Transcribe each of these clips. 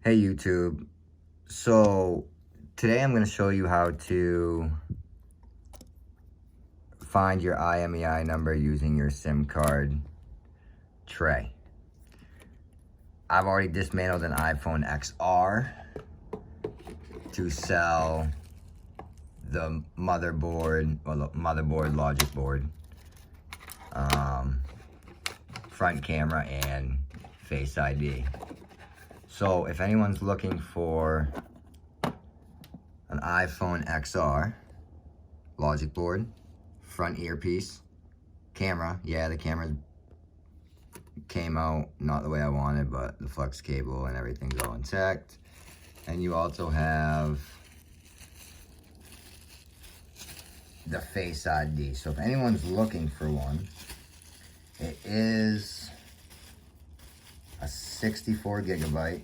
Hey YouTube, so today I'm going to show you how to find your IMEI number using your SIM card tray. I've already dismantled an iPhone XR to sell the motherboard, logic board, front camera, and Face ID. So if anyone's looking for an iPhone XR, logic board, front earpiece, camera, yeah, the camera came out not the way I wanted, but the flex cable and everything's all intact. And you also have the Face ID. So if anyone's looking for one, it is a 64 gigabyte.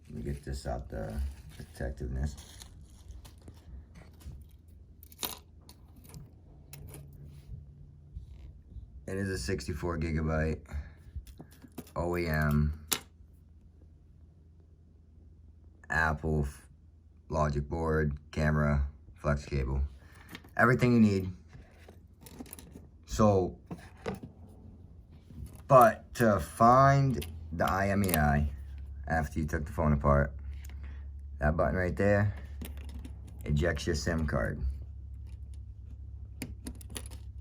Let me get this out the protectiveness. It is a 64 gigabyte OEM Apple logic board, camera, flex cable, everything you need. So, but to find the IMEI after you took the phone apart, that button right there ejects your SIM card.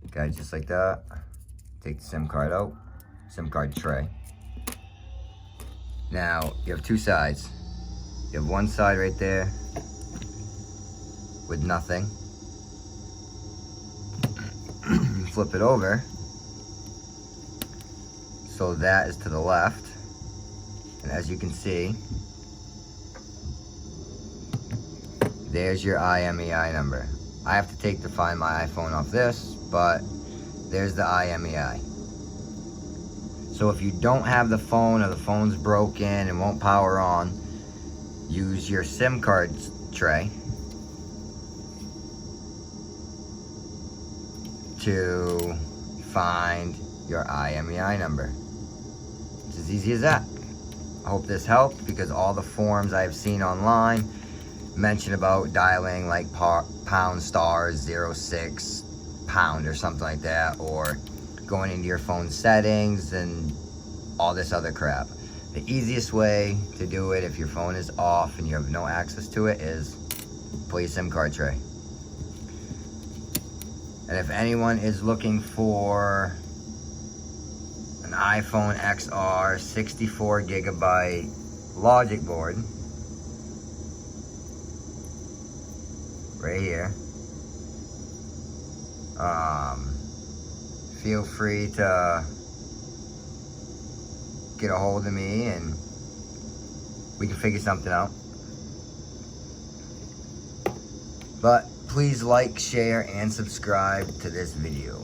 Okay, just like that. Take the SIM card out, SIM card tray. Now, you have two sides. You have one side right there with nothing. Flip it over. So that is to the left. And as you can see, there's your IMEI number. I have to take the Find My iPhone off this, but there's the IMEI. So if you don't have the phone or the phone's broken and won't power on, use your SIM card tray to find your IMEI number. It's as easy as that. I hope this helped, because all the forums I've seen online mention about dialing like #*06# or something like that, or going into your phone settings and all this other crap. The easiest way to do it if your phone is off and you have no access to it is pull your SIM card tray. And if anyone is looking for an iPhone XR 64 gigabyte logic board, right here, feel free to get a hold of me and we can figure something out. But please like, share, and subscribe to this video.